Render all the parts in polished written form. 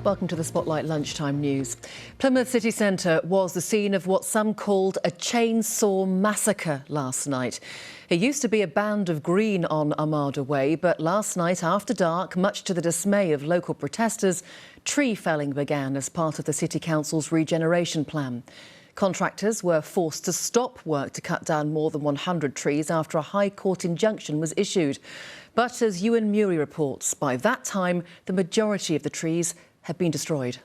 Welcome to the Spotlight Lunchtime News. Plymouth city centre was the scene of what some called a chainsaw massacre last night. It used to be a band of green on Armada Way, but last night after dark, much to the dismay of local protesters, tree felling began as part of the City Council's regeneration plan. Contractors were forced to stop work to cut down more than 100 trees after a High Court injunction was issued. But as Ewan Murray reports, by that time, the majority of the trees had been destroyed.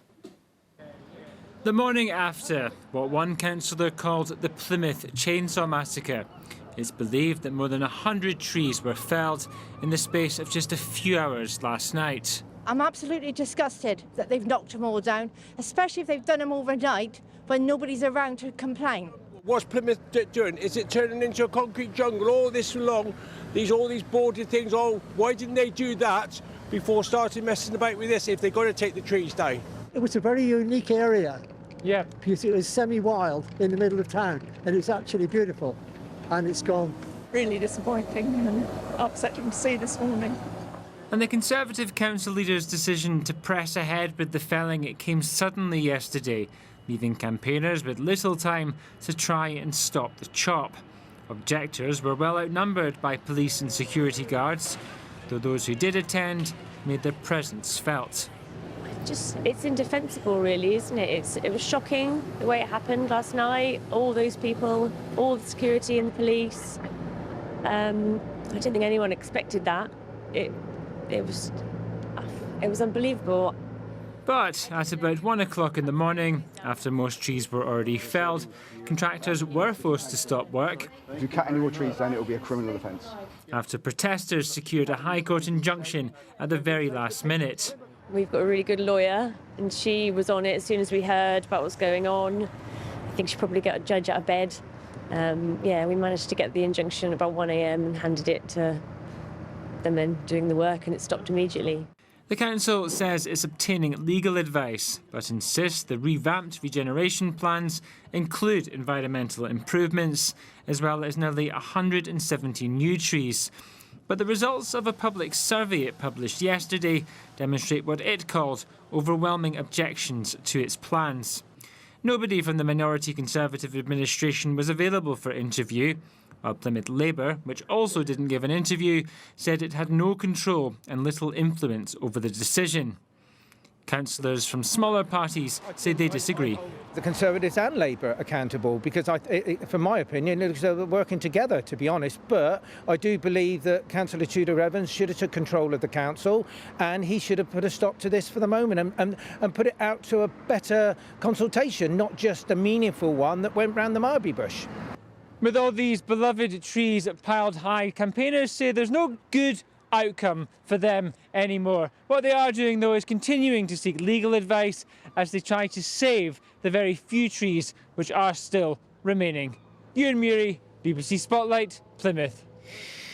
The morning after what one councillor called the Plymouth Chainsaw Massacre, it's believed that more than 100 trees were felled in the space of just a few hours last night. I'm absolutely disgusted that they've knocked them all down, especially if they've done them overnight when nobody's around to complain. What's Plymouth doing? Is it turning into a concrete jungle all this long? All these boarded things, why didn't they do that before starting messing about with this if they're going to take the trees down? It was a very unique area. Yeah. Because it was semi-wild in the middle of town and it's actually beautiful, and it's gone. Really disappointing and upsetting to see this morning. And the Conservative council leader's decision to press ahead with the felling, it came suddenly yesterday, leaving campaigners with little time to try and stop the chop. Objectors were well outnumbered by police and security guards, though those who did attend made their presence felt. It's indefensible, really, isn't it? It was shocking the way it happened last night. All those people, all the security and the police. I don't think anyone expected that. It was unbelievable. But at about 1 o'clock in the morning, after most trees were already felled, contractors were forced to stop work. If you cut any more trees down, it will be a criminal offence. After protesters secured a High Court injunction at the very last minute. We've got a really good lawyer, and she was on it as soon as we heard about what's going on. I think she probably got a judge out of bed. We managed to get the injunction about 1 a.m. and handed it to them then doing the work, and it stopped immediately. The council says it's obtaining legal advice, but insists the revamped regeneration plans include environmental improvements, as well as nearly 170 new trees. But the results of a public survey it published yesterday demonstrate what it called overwhelming objections to its plans. Nobody from the minority Conservative administration was available for interview, while Plymouth Labour, which also didn't give an interview, said it had no control and little influence over the decision. Councillors from smaller parties say they disagree. The Conservatives and Labour are accountable because, from my opinion, it looks like they're working together, to be honest. But I do believe that Councillor Tudor Evans should have took control of the council, and he should have put a stop to this for the moment and put it out to a better consultation, not just a meaningful one that went round the Marby bush. With all these beloved trees piled high, campaigners say there's no good outcome for them anymore. What they are doing, though, is continuing to seek legal advice as they try to save the very few trees which are still remaining. Ewan Murray, BBC Spotlight, Plymouth.